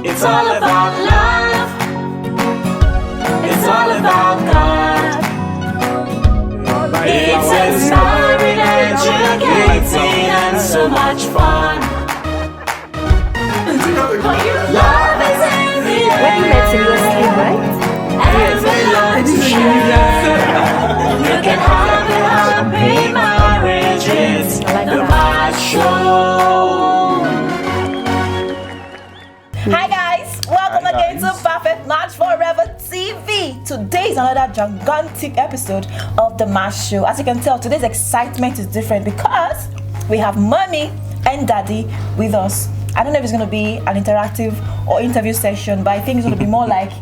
It's all about love. It's all about God. It's inspiring, educating, and so much fun. Love is in the air. When you met him, you were asleep, right? And we love to share. You can have it happy marriages. The MACH Show. Hi guys, welcome again to PerfectMachForever TV. Today is another gigantic episode of the MACH Show. As you can tell, today's excitement is different because we have mommy and daddy with us. I don't know if it's going to be an interactive or interview session, but I think it's going to be more like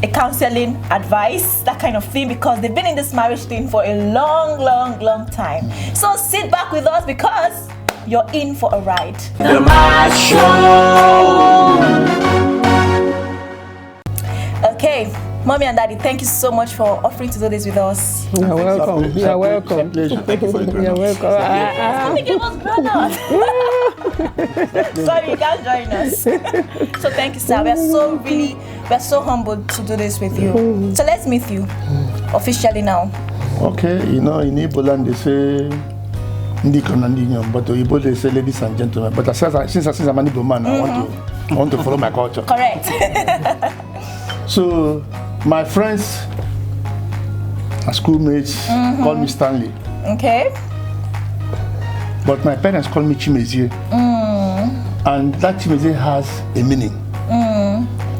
a counseling advice, that kind of thing, because they've been in this marriage thing for a long time. So sit back with us because you're in for a ride. The MACH Show. Okay, mommy and daddy, thank you so much for offering to do this with us. You're welcome. You're welcome. Thank you for the You're welcome. Let me give us graduate. Sorry, you can't join us. So thank you, sir. We're so humbled to do this with you. So let's meet you officially now. Okay, you know, in Igbo land they say but in Igbo they say ladies and gentlemen. But since I'm an Igbo man, I want to follow my culture. Correct. So my friends and schoolmates call me Stanley. Okay. But my parents call me Chimezie. And that Chimezie has a meaning.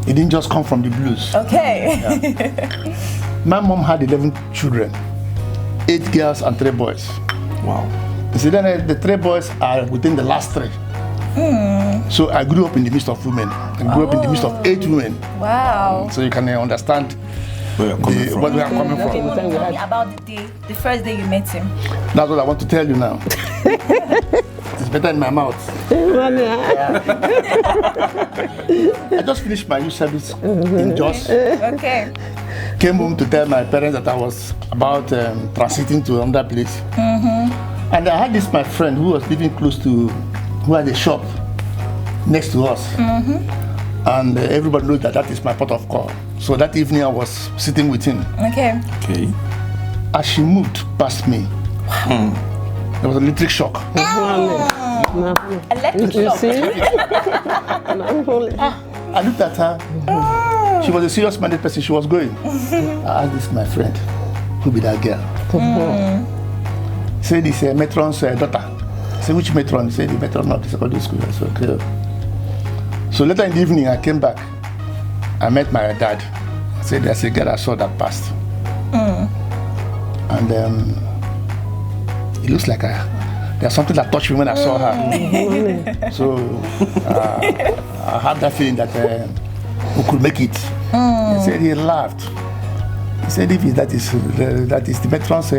It didn't just come from the blues. Okay. Yeah. My mom had 11 children, 8 girls and 3 boys. Wow. You see, then the 3 boys are within the last 3. So I grew up in the midst of women. I grew up in the midst of 8 women. Wow. So you can understand where we are coming Okay, from. tell me about the first day you met him. That's what I want to tell you now. It's better in my mouth. I just finished my youth service in Jos. Okay. Came home to tell my parents that I was about transiting to another place. And I had this my friend who was living close to, who had a shop next to us. And everybody knows that is my port of call. So that evening I was sitting with him. Okay. As she moved past me, there was an electric shock. Electric You shock. see? I looked at her. She was a serious-minded person. She was going. I asked this my friend, who be that girl? Said this matron's daughter. I said, which matron? He said, the matron of the secondary school. I said, okay. So later in the evening, I came back. I met my dad. I said, there's a girl I saw that passed. And it looks like there's something that touched me when I saw her. So I had that feeling that we could make it. He said he laughed. He said, if that is the matron's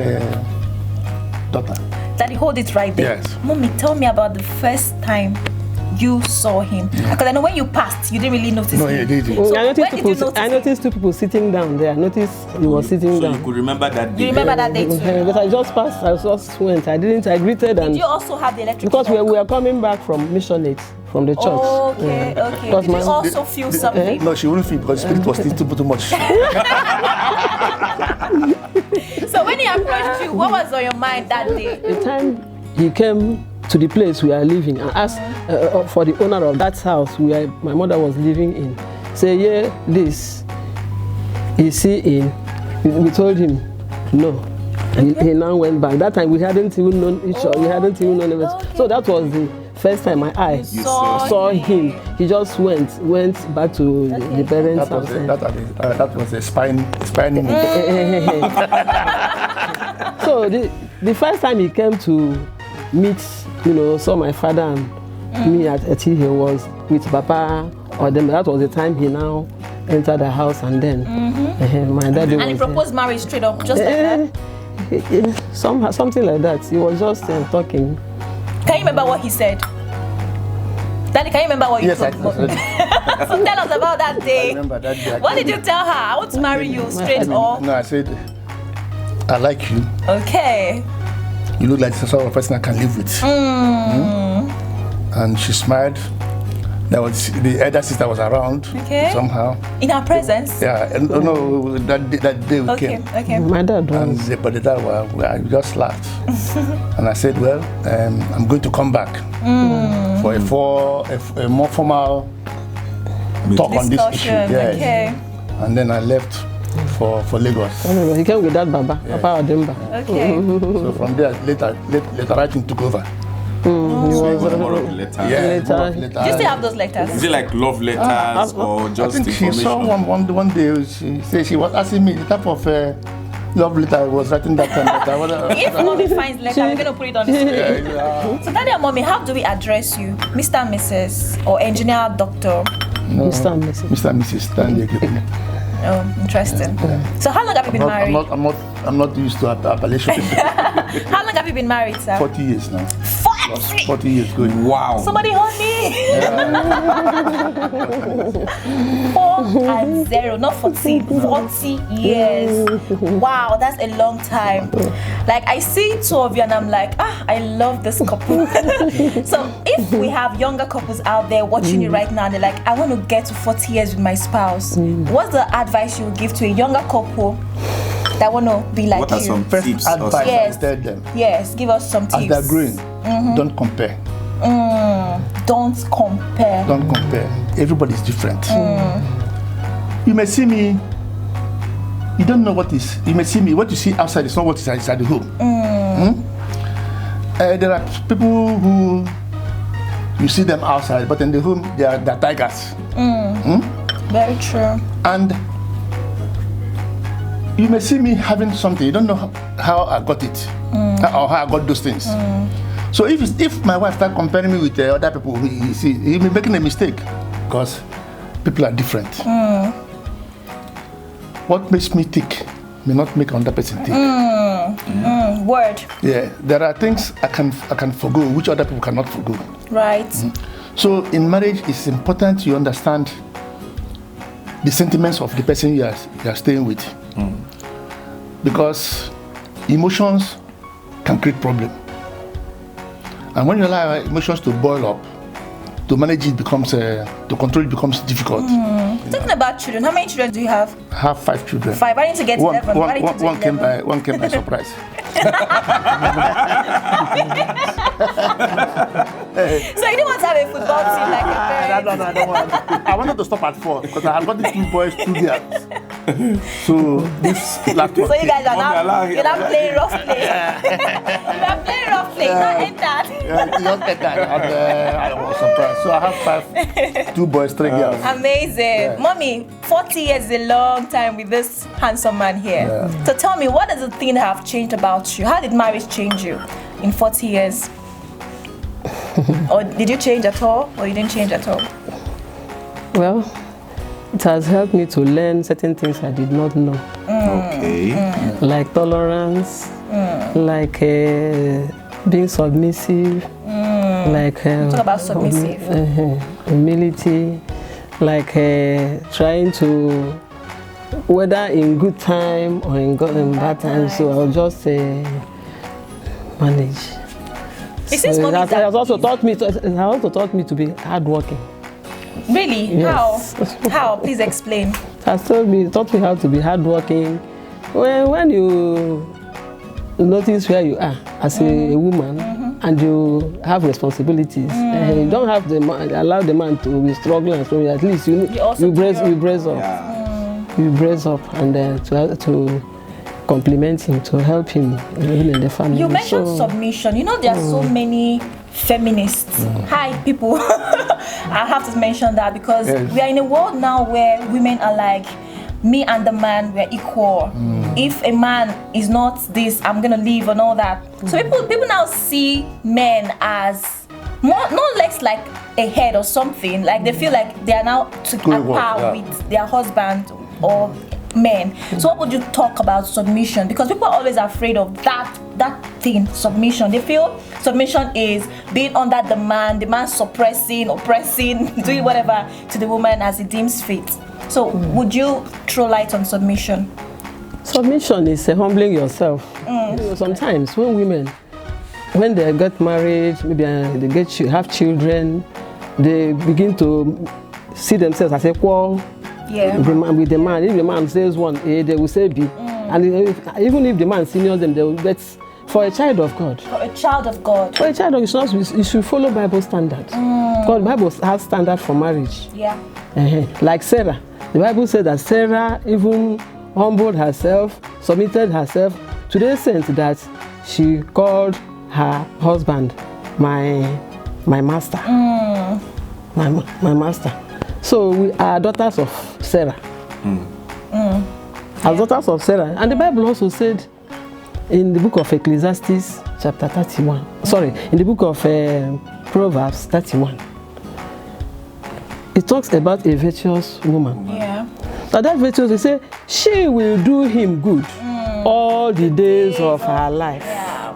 daughter. Daddy, hold it right there. Yes. Mommy, tell me about the first time you saw him. Because I know when you passed, you didn't really notice No, him. he didn't. So I when did you notice noticed 2 people sitting down there. I noticed he was sitting So down. you could remember that day. You remember that day too? But I just passed. I just went. I greeted Did and you also have the electric because we shock? were coming back from Mission 8 from the church. Okay. Because Did you my- also feel something? No, she wouldn't feel because the spirit was still too much. So when he approached you, what was on your mind that day? The time he came to the place we are living and asked for the owner of that house where my mother was living in, say, yeah, this is he in? We told him no. He now went back. That time we hadn't even known each other. We hadn't even known everything. Okay. So that was the first time my eye saw him. He just went back to the parents' house. That was a spine move. So the first time he came to meet, saw my father and me at he was with Papa or them. That was the time he now entered the house and then my daddy And he proposed marriage straight up, just like that? Something like that. He was just talking. Can you remember what he said? Daddy, can you remember what you Yes, I told did. So tell us about that day. I remember that day. What did you tell her? I want to marry you straight or? No, I said, I like you. Okay. You look like the sort of person I can live with. And she smiled There was the elder sister was around somehow. In our presence? Yeah, and no, that day we came. Okay. My dad And was. but the dad I just laughed. And I said, well, I'm going to come back for a more formal talk on this issue. Yes. Okay. And then I left for Lagos. He came with that Baba, Papa Odemba. Okay. So from there, later writing took over. So it was more of a letter. Yeah, Letter. more of letter. Do you still have those letters? Is it like love letters or I just think she information? saw one day. She said she was asking me the type of love letter I was writing that time. If mommy finds letter, we're going to put it on the screen. So daddy and mommy, how do we address you? Mr. and Mrs. or engineer, doctor? No, Mr. and Mrs. Mr. and Mrs. Stanley. Oh, interesting. So how long have you been married? I'm not used to appellation. How long have you been married, sir? 40 years now. 40! 40 years going. Wow. Somebody hold me! 4 and 0, not 14, 40 years. Wow, that's a long time. Like, I see two of you and I'm like, I love this couple. So if we have younger couples out there watching you right now and they're like, I want to get to 40 years with my spouse, what's the advice you would give to a younger couple that want to be like What are you? some First tips? advice or Yes. I tell them, Yes, give us some as tips. they're growing, don't compare. Don't compare. Don't compare. Everybody's different. You may see me, you don't know what is, you may see me, what you see outside is not what is inside the home. There are people who, you see them outside, but in the home, they're tigers. Very true. And you may see me having something, you don't know how I got it, or how I got those things. So if my wife start comparing me with other people, you see, you'll be making a mistake, because people are different. What makes me tick may not make another person tick. Word. Yeah, there are things I can forgo, which other people cannot forgo. Right. So in marriage, it's important you understand the sentiments of the person you are staying with, because emotions can create problem. And when you allow emotions to boil up, to manage it becomes to control it becomes difficult. Talking about children, how many children do you have? I have 5 children. 5. I need to get 11. I need to do 11. One came by surprise. So you don't want to have a football team like your parents? No, I don't want. I wanted to stop at 4 because I have got these 2 boys, 2 girls. So this last one. So you guys are Mommy, now playing rough play. You are playing rough play, not entered. I was surprised. So I have 5, 2 boys, 3 girls. Amazing. Mommy, 40 years is a long time with this handsome man here. So tell me, what is the thing that have changed about you? How did marriage change you in 40 years? Or did you change at all, or you didn't change at all? Well, it has helped me to learn certain things I did not know, Okay. like tolerance, like being submissive, like Talk about submissive. humility, like trying to, whether in good time or in bad time, so I'll just manage. It seems mommy It has also taught me to be hardworking. Really? Yes. How? Please explain. It has taught me how to be hardworking. When you notice where you are as a woman and you have responsibilities, you don't have allow the man to be struggling and struggling. At least you brace up. Yeah. You brace up and to compliment him, to help him in the family. You mentioned submission. You know there are so many feminists. Hi, people. I have to mention that because we are in a world now where women are like, me and the man, we're equal. If a man is not this, I'm gonna leave and all that. So people now see men as more, not less like a head or something. Like they feel like they are now at par with their husband or men. So what would you talk about submission? Because people are always afraid of that thing, submission. They feel submission is being under the man suppressing, oppressing, doing whatever to the woman as he deems fit. So would you throw light on submission? Submission is humbling yourself. Sometimes when women, when they get married, maybe they have children, they begin to see themselves as equal Yeah. with the man. If the man says one A, they will say B. And even if the man seniors them, they will get. For a child of God. For a child of God. For a child of God, you should follow Bible standards. Because the Bible has standard for marriage. Yeah. Like Sarah. The Bible said that Sarah even humbled herself, submitted herself to the extent that she called her husband my master. My master. So we are daughters of Sarah. As daughters of Sarah. And the Bible also said in the book of Ecclesiastes chapter 31, in the book of Proverbs 31, it talks about a virtuous woman. Yeah. So that virtuous, they say, she will do him good all the days of her life. Yeah.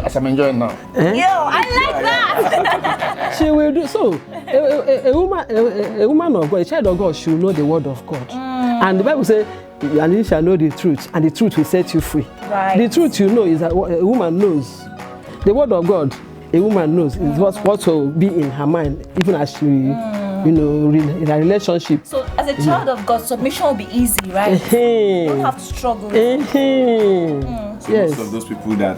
As I'm enjoying now. Yo, I like that. She will do so. A woman of God, a child of God should know the word of God. And the Bible says, and you shall know the truth, and the truth will set you free. Right. The truth you know is that a woman knows. The word of God, a woman knows is what will be in her mind, even as she, in a relationship. So, as a child of God, submission will be easy, right? You don't have to struggle. So most of those people that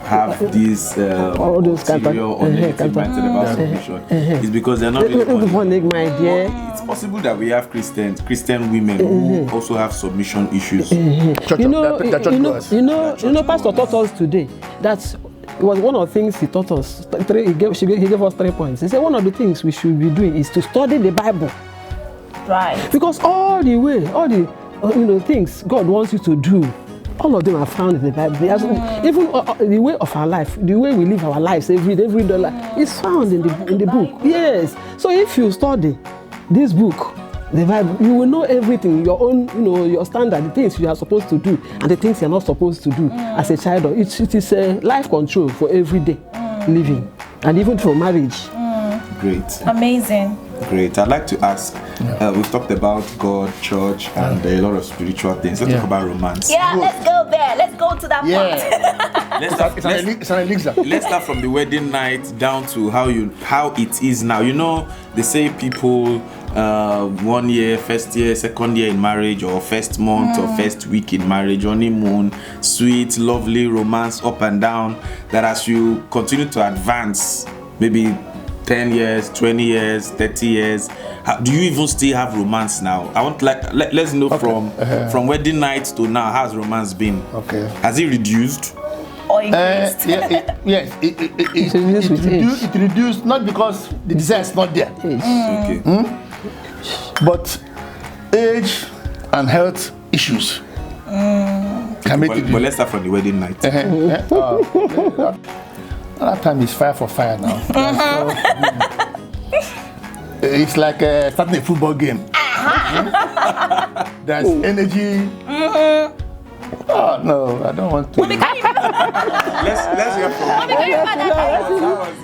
have this all those ulterior or negative mindset about submission is because they're not really my dear. It's possible that we have Christian women who also have submission issues. Pastor taught us today that it was one of the things he taught us. He gave us 3 points. He said one of the things we should be doing is to study the Bible. Right. Because all the things God wants you to do, all of them are found in the Bible. Even the way of our life, the way we live our lives every day is found in the book. Yes. So if you study this book, the Bible, you will know everything, your own, your standard, the things you are supposed to do, and the things you are not supposed to do as a child. It is a life control for everyday living, and even for marriage. Great. Amazing. Great. I'd like to ask, we've talked about God, church, and a lot of spiritual things. Let's talk about romance. Yeah, let's go there. Let's go to that part. It's an elixir. Let's start from the wedding night down to how it is now. They say people 1 year, first year, second year in marriage, or first month or first week in marriage, honeymoon, sweet, lovely romance up and down, that as you continue to advance, maybe 10 years, 20 years, 30 years, do you even still have romance now? I want let's know from wedding night to now, how's romance been? Okay. Has it reduced? Or increased? Yes, it reduced, not because the desire is not there. Okay. But age and health issues can make it. But let's start from the wedding night. That time is fire for fire now. It's like starting a football game. There's energy. Oh no, I don't want to. Let's hear from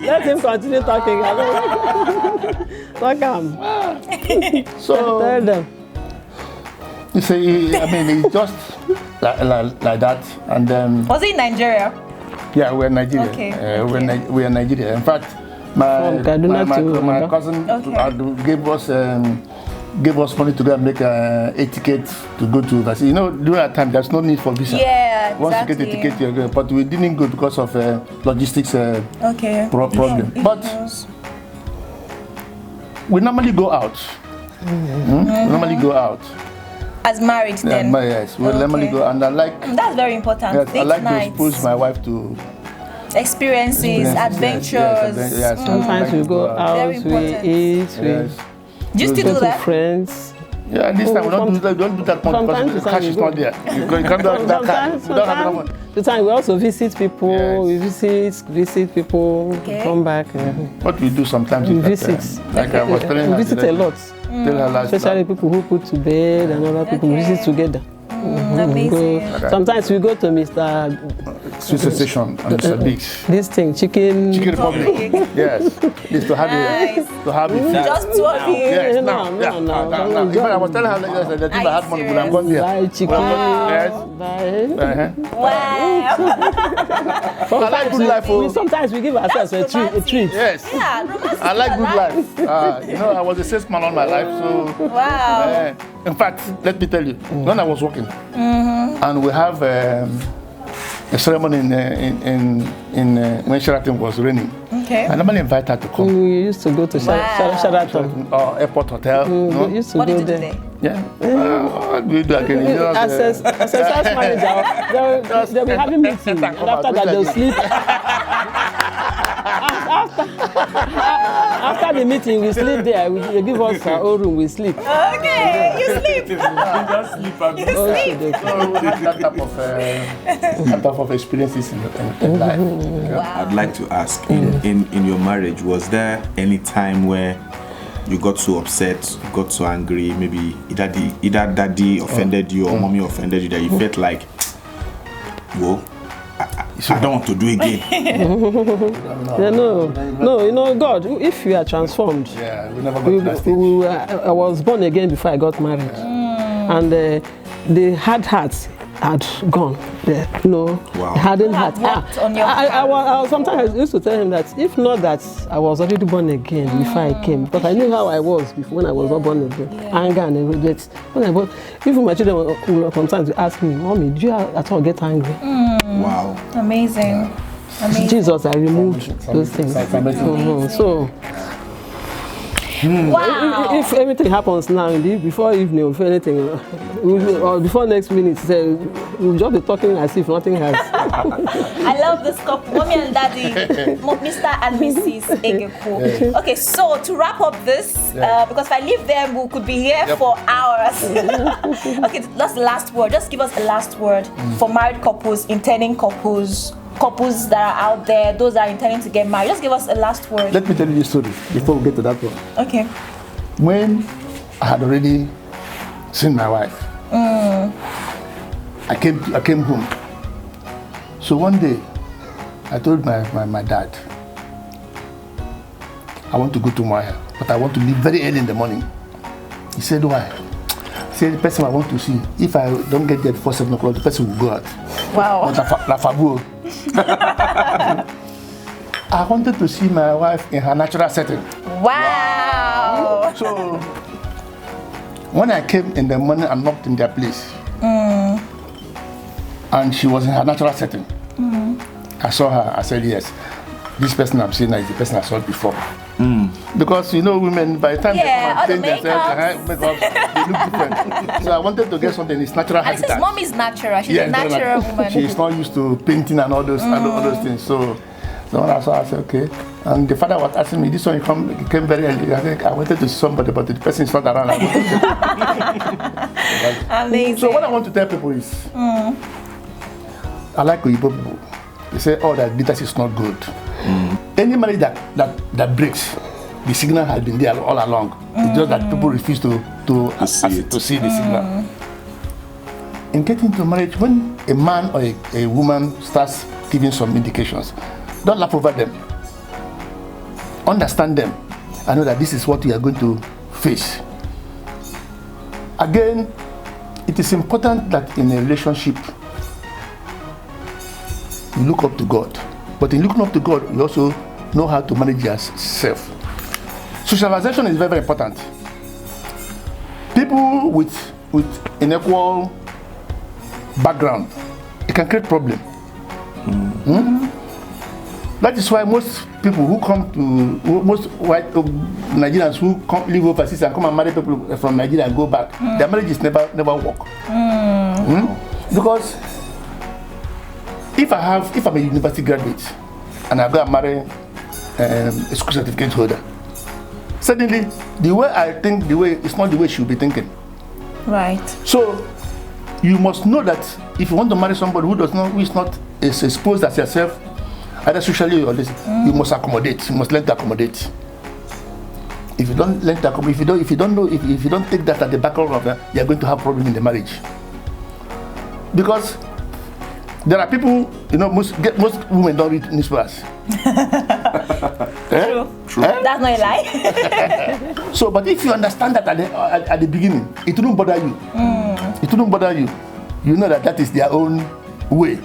Let him continue talking. So tell them. you see, it's just like that, and then Was it in Nigeria? yeah, we're Nigerian. Okay. We're Nigerian. In fact, my cousin gave us money to go and make a ticket to go to Vancouver. During that time, there's no need for visa. Yeah, exactly. Once you get a ticket, you're good. But we didn't go because of logistics problem. But we normally go out. We normally go out. As married then? Yes, we normally go. And I like... That's very important. Yes, I like to nights. expose my wife to... Experiences, adventures. Yes, Sometimes we go out, Very we important. eat, we Do you still go do to that? friends. Yeah, and this time we don't do that much because the cash is not there. You can't do that cash. We don't have enough money. Sometimes we also visit people. Yes. We visit people. Okay. Come back. What we do sometimes We is that, visit. like I was telling We her visit today, a lot, tell her last especially people who put to bed and other people. We visit together. Amazing. Sometimes we go to Mr. Sweet Sensation and Mr. Biggs. This thing, Chicken Republic. Yes. It's to have Nice. it. To have it. Just two of you. Yes, No, now. no, Yeah, no. now. Even I was telling her that if I had money, would have gone there. Buy chicken, Yes. buy Wow. I like good life. Oh. Sometimes we give ourselves a treat. Yes. Yeah, romance I like is good alive. life. I was a salesman all my life, so. Wow. In fact, let me tell you, when I was working, and we have a ceremony when Sheraton was raining. Okay. I normally invite her to come. We used to go to Sheraton. Airport hotel. We used to What go did you do there. there? Yeah. What do you do again? As a sales manager, they'll be having meetings, and after that they'll sleep. After the meeting, we sleep there. They give us our own room. We sleep. Okay, you sleep. Just sleep and You sleep. So we had that type of experiences in life. I'd like to ask, in your marriage, was there any time where you got so upset, you got so angry, maybe either daddy offended you or mommy offended you, that you felt like, whoa, I don't want to do again? Yeah, no, God, if you are transformed, Yeah, we never got to that stage. I was born again before I got married, and the hard heart had gone. Wow. Hardened heart. worked on your Sometimes I used to tell him that if not that I was already born again before I came, because I knew how I was before when I was not born again, anger and everything. Even my children will sometimes ask me, "Mommy, do you at all get angry?" Wow. Amazing. Amazing. Jesus, I removed those things. So. Wow. If everything happens now, before evening, or anything, or before next minute, we'll just be talking as if nothing has. I love this couple, mommy and daddy, Mr. and Mrs. Egeko. Okay, so to wrap up this, because if I leave them, we could be here for hours. Okay, that's the last word. Just give us a last word for married couples, intending couples that are out there, those that are intending to get married. Just give us a last word. Let me tell you this story before we get to that one. Okay. When I had already seen my wife, I came home. So one day, I told my dad, I want to go to Maya, but I want to leave very early in the morning. He said, why? He said, the person I want to see, if I don't get there before 7 o'clock, the person will go out. Wow. I wanted to see my wife in her natural setting. Wow. So when I came in the morning and knocked in their place, and she was in her natural setting, I saw her. I said, yes, this person I'm seeing is the person I saw before. Because women, by the time they come and change themselves, makeup, they look different. So I wanted to get something in its natural And habitat. his mom is natural. She's a natural woman. She's not used to painting and all those things. So when I saw, I said, okay. And the father was asking me, this one you came very early. I think I wanted to see somebody, but the person is not around. Amazing. So what I want to tell people is, I like Oyibo people. They say, oh, that bitterness is not good. Any marriage that breaks, the signal has been there all along. It's just that people refuse to see the signal. In getting to marriage, when a man or a woman starts giving some indications, don't laugh over them. Understand them. I know that this is what we are going to face. Again, it is important that in a relationship, you look up to God. But in looking up to God, you also know how to manage yourself. Socialization is very, very important. People with unequal background, it can create problem. That is why most people who come to, most white Nigerians who live overseas and come and marry people from Nigeria and go back, their marriages never work. Because if I'm a university graduate and I go and marry a school certificate holder, suddenly the way I think, it's not the way she will be thinking. Right. So you must know that if you want to marry somebody who is not as exposed as yourself, either socially or this, you must accommodate. You must learn to accommodate. If you don't learn to accommodate, if you don't take that at the background of that, you are going to have problem in the marriage. Because there are people, most women don't read newspapers. True. That's not a lie. So, but if you understand that at the beginning, it wouldn't bother you. It wouldn't bother you. you know that is their own way.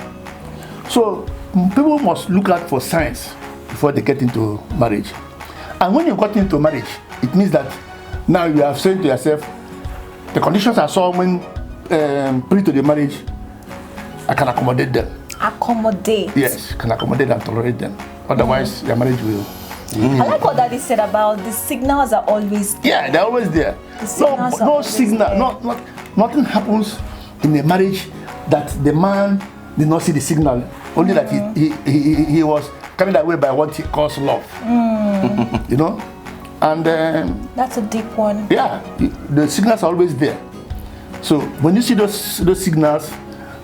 So people must look out for signs before they get into marriage. And when you got into marriage, it means that now you have said to yourself, the conditions I saw when pre to the marriage, I can accommodate them. Accommodate. Yes, can accommodate and tolerate them. Otherwise, your marriage will. I like what Daddy said about the signals are always there. Yeah, they're always there. No signal, nothing happens in a marriage that the man did not see the signal. Only that he was carried away by what he calls love. You know? And that's a deep one. Yeah, the signals are always there. So when you see those signals,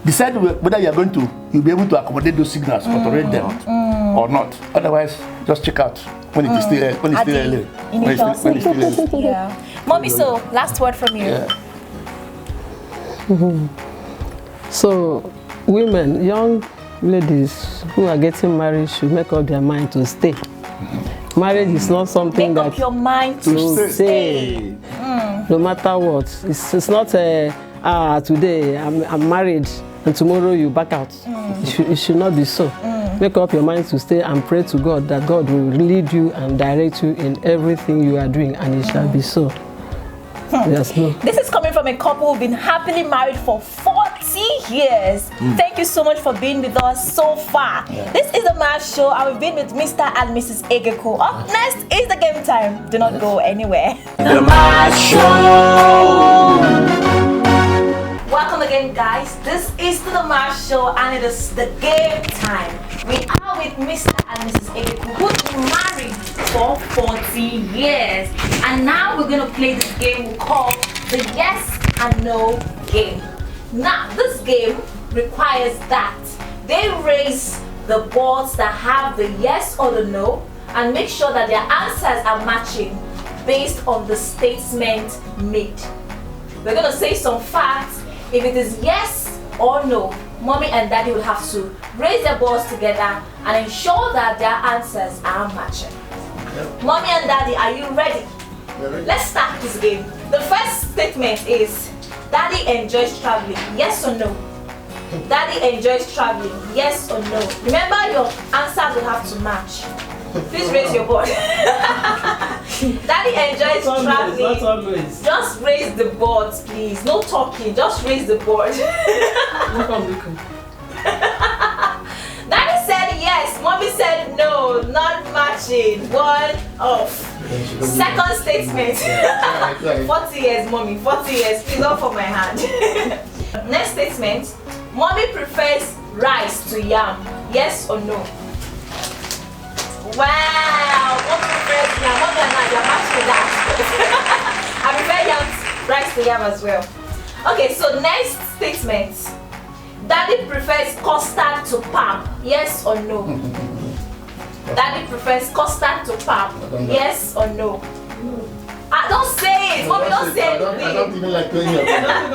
decide whether you'll be able to accommodate those signals, or tolerate them or not. Otherwise, just check out when it is still early. When it's still early. Yeah. Mommy, so last word from you. Yeah. So, women, young ladies who are getting married should make up their mind to stay. Marriage is not something Make up your mind to stay. No matter what. It's not today I'm married and tomorrow you back out. It should not be so. Make up your mind to stay and pray to God that God will lead you and direct you in everything you are doing, and it shall be so. Yes, no. This is coming from a couple who've been happily married for 40 years. Thank you so much for being with us so far. This is the MACH Show, and we've been with Mr. and Mrs. Egeko. Up next is the game time. Do not go anywhere. The MACH Show. Welcome again, guys. This is the MACH Show, and it is the game time. We are with Mr. and Mrs. Egeko, who've been married for 40 years. And now we're going to play this game we call the yes and no game. Now, this game requires that they raise the boards that have the yes or the no and make sure that their answers are matching based on the statement made. We're going to say some facts. If it is yes or no, Mommy and Daddy will have to raise their boards together and ensure that their answers are matching. Mommy and Daddy, are you ready? Let's start this game. The first statement is, Daddy enjoys traveling, yes or no? Daddy enjoys traveling, yes or no? Remember, your answers will have to match. Please raise your board. Daddy enjoys traveling. Not always. Just raise the board, please. No talking, just raise the board. Daddy said yes, Mommy said no, not matching. One off. Second statement. 40 years, Mommy, 40 years. Please don't for my hand. Next statement. Mommy prefers rice to yam, yes or no? Wow, Mommy prefers yam. Mommy and I are matching that. I prefer rice to yam as well. Okay, so next statement. Daddy prefers custard to pap, yes or no? Daddy prefers custard to pap, yes or no? Don't say it, Mommy, don't say it. I don't even like playing your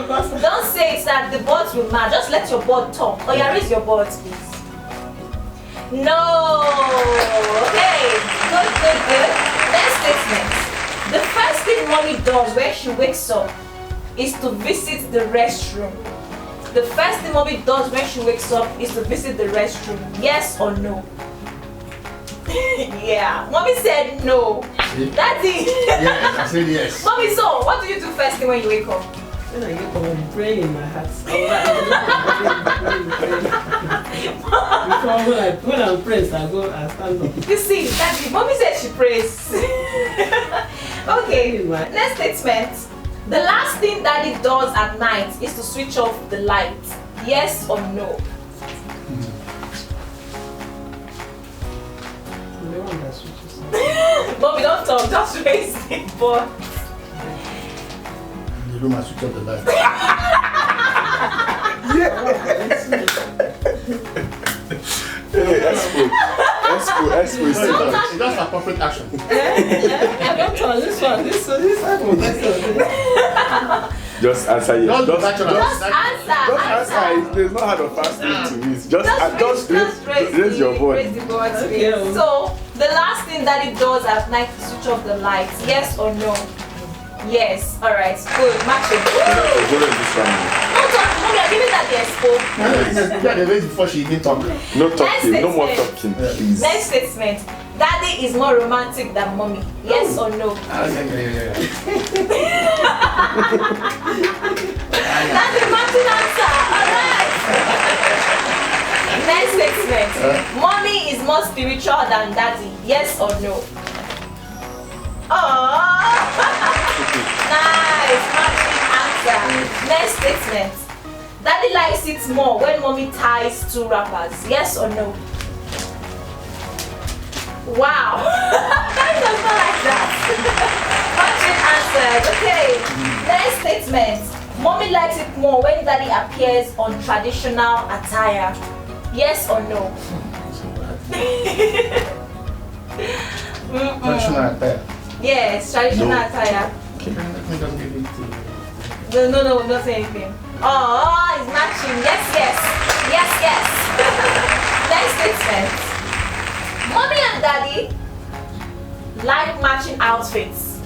board. Don't say it that the boards will match. Just let your board talk. Oh, yeah, raise your boards, please. No. Okay. Good. Next statement. The first thing Mommy does when she wakes up is to visit the restroom. The first thing Mommy does when she wakes up is to visit the restroom. Yes or no? Yeah. Mommy said no. Daddy. Yes, I said yes. Mommy, so what do you do first thing when you wake up? When I get home, I'm praying in my heart. When I'm praying, I go and stand up. You see, Daddy, Mommy said she prays. Okay, next statement. The last thing Daddy does at night is to switch off the light. Yes or no? Mommy, don't talk, just raise the board. The room has switched off the light. Hey, Expo is still on. That's appropriate action. I don't know this one. Just answer yes. Just answer. There's no hard or fast thing to it. Just raise your voice. Raise the board, please. So, the last thing Daddy does at night is switch off the lights. Yes or no? Yes. Alright, good. Matching. Go to this one. No talk, Mommy, you're giving that the expo. Yeah, the way before she didn't talk. No talking, no more talking, please. Next statement. Daddy is more romantic than mommy. Yes or no? Yeah. That's a matching answer. Alright. Next statement. Mommy is more spiritual than daddy. Yes or no? Oh. Nice. Matching answer. Next statement. Daddy likes it more when mommy ties two wrappers. Yes or no? Wow. That does not like that. Matching answers. Okay. Next statement. Mommy likes it more when daddy appears on traditional attire. Yes or no? Traditional attire. Yes, traditional attire. No, don't say anything. Oh, it's matching. Yes. Next statement. Mommy and daddy like matching outfits.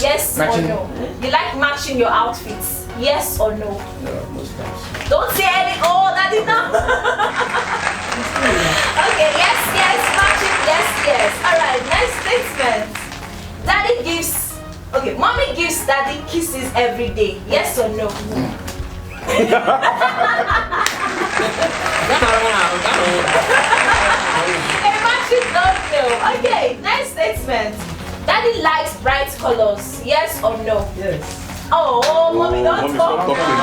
Yes Matching? or no? You like matching your outfits. Yes or no? Yeah, most times. Don't say any. Oh, daddy, no. Okay, yes, matching. Yes. Alright, next statement. Daddy gives. Okay, mommy gives daddy kisses every day. Yes or no? No. Okay, next statement. Daddy likes bright colors. Yes or no? Yes. Oh, mommy, don't Mommy's talk not talking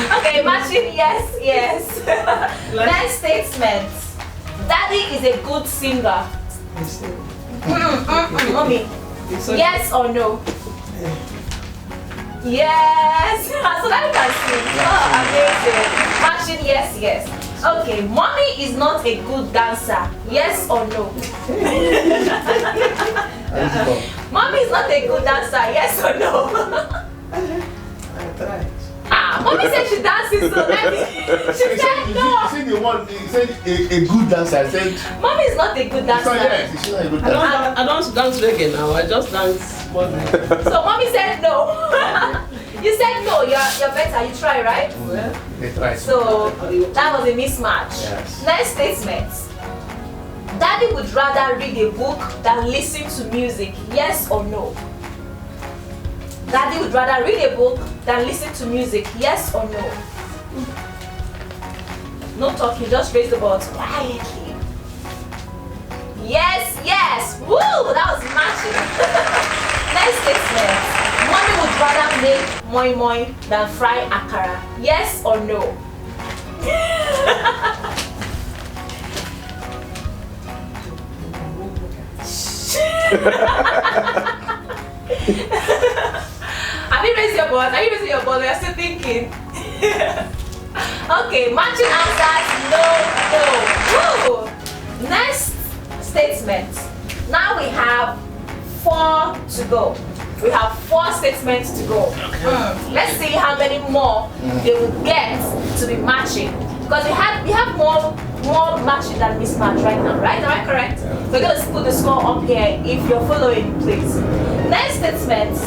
now. Okay, matching. Yes. Next statement. Daddy is a good singer. Mommy. Yes or no? Yes. So that you can sing. Oh, amazing. Matching. Yes. Okay, mommy is not a good dancer. Yes or no? Mommy is not a good dancer. Yes or no? Mommy said she dances, so she said no. You see the one, he said a good dancer. I said, Mommy is not a good dancer. yes, she's not a good dancer. I don't dance reggae now. I just dance modern. So mommy said no. You said no. You're better. You try, right? Well, They try. So that was a mismatch. Yes. Next statement. Daddy would rather read a book than listen to music. Yes or no? Daddy would rather read a book than listen to music. Yes or no? No talking, just raise the ball quietly. Yes. Woo! That was matching. Next statement. Mommy would rather make moi moi than fry akara. Yes or no? Have you raised your board? Are you raising your board? We are still thinking. Okay, matching answers. No. Woo! Next statement. Now we have 4 to go. We have 4 statements to go. Let's see how many more they will get to be matching. Because we have more matching than mismatch right now, right? Am I correct? We're going to put the score up here if you're following, please. Next statement.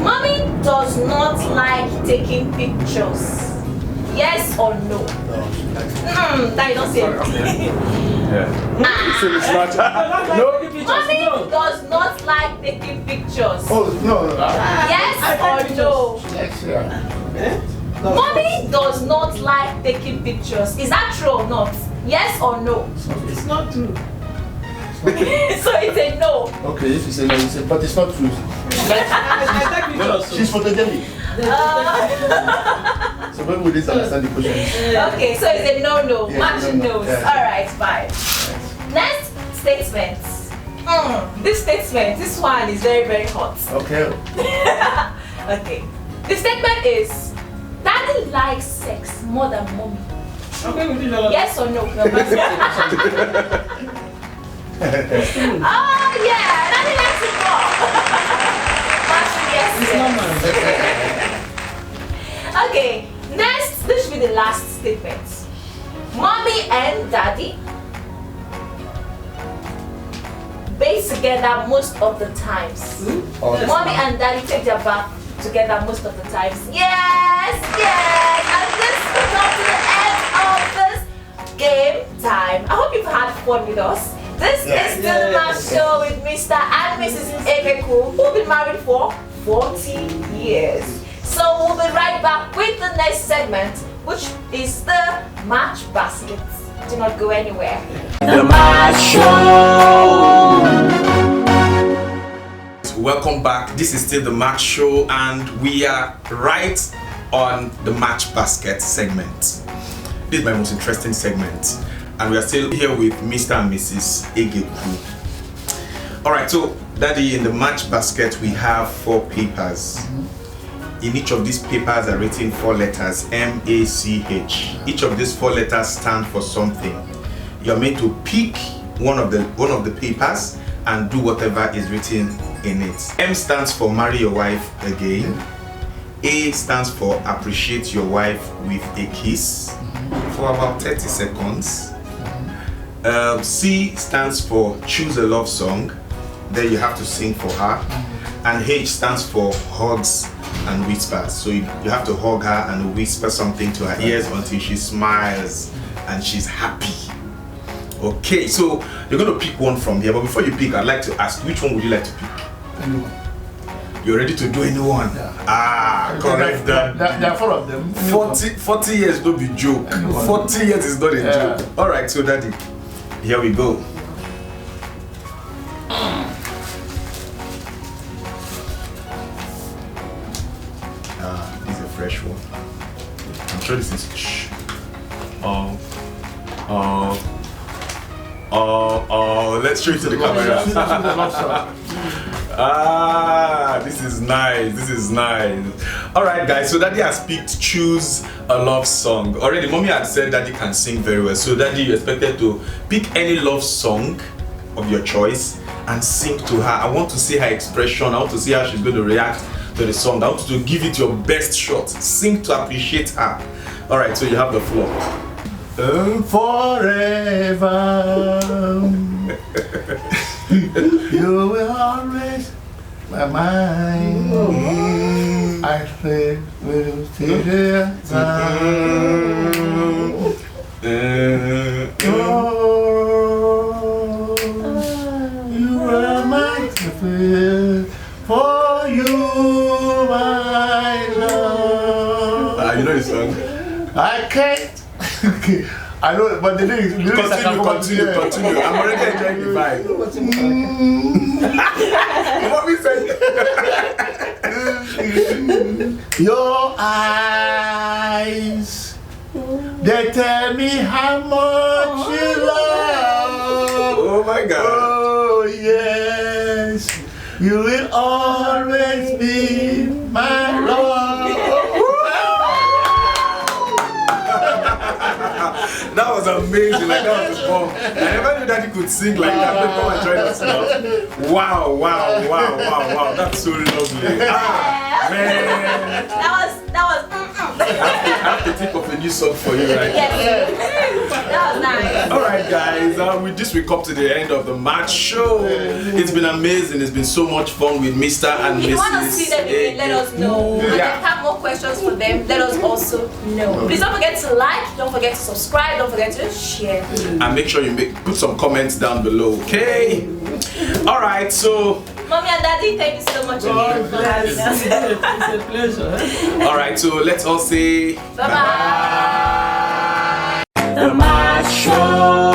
Mommy does not like taking pictures. Yes or no? That you don't say anything. Mommy does not like taking pictures. Oh, no. Yes or no? Next year. Mommy does not like taking pictures. Is that true or not? Yes or no? it's not true. So it's a no. Okay, if you say no, you say, but it's not true. I take pictures. She's photogenic. So when we didn't understand the question. Okay, so it's a no. Yes, Matching no. no's. Yes. Alright, fine. Next statement. This statement, this one is very, very hot. Okay. Okay. The statement is, Daddy likes sex more than mommy. Okay, we did all Yes or no? Oh yeah, Daddy likes it more. Yes. Okay, next, this should be the last statement. Mommy and daddy bathe together most of the times? Mommy and daddy take their bath together most of the times. Yes, yes. And this will come to the end of this game time. I hope you've had fun with us. This is still the MACH Show with Mr. and Mrs. Ekeku, who've been married for 40 years. So we'll be right back with the next segment, which is the MACH basket. Do not go anywhere. The MACH Show. Welcome back. This is still the MACH Show, and we are right on the MACH basket segment. This is my most interesting segment, and we are still here with Mr. and Mrs. Egeku. All right, so Daddy, in the MACH basket we have 4 papers. In each of these papers are written 4 letters, M-A-C-H. Each of these 4 letters stand for something. You're meant to pick one of the papers and do whatever is written in it. M stands for marry your wife again. A stands for appreciate your wife with a kiss for about 30 seconds. C stands for choose a love song. Then you have to sing for her. And H stands for hugs and whispers. So you have to hug her and whisper something to her ears until she smiles and she's happy. Okay, so you're going to pick one from here, but before you pick, I'd like to ask, which one would you like to pick? Anyone. You're ready to do anyone? Yeah. Correct. There are 4 of them. 40 years don't be joke. 40 years is not a joke. All right, so Daddy, here we go. This is a fresh one. I'm sure this is let's show it to the camera. This is nice. This is nice. All right, guys. So Daddy has picked choose a love song. Already, Mommy had said Daddy can sing very well. So Daddy, you expected to pick any love song of your choice and sing to her. I want to see her expression. I want to see how she's going to react to the song. I want you to give it your best shot. Sing to appreciate her. All right. So you have the floor. Forever. You will always my mind. I say will stay there. You are my spirit. For you, my love. You know the song. I can't. I know, but the lyrics. Continue. I'm already enjoying the vibe. What we said? Your eyes, they tell me how much you love. Oh my God. Oh yes, you will always be my love. That was amazing, like that was a bomb. I never knew that you could sing like that. Don't come and join us now. Wow, that's so lovely. Man. That was I have to think of a new song for you right yes. That was nice. Alright guys, with this we come to the end of the MACH Show. It's been amazing, it's been so much fun with Mr. and If you want to Mrs. see them again, let us know. And if you have more questions for them, let us also know. Please don't forget to like, don't forget to subscribe, don't forget to share. And make sure you put some comments down below, okay? Alright, so Mommy and Daddy, thank you so much again for having us. It's a pleasure. alright, so let's all say Bye-bye. The MACH Show.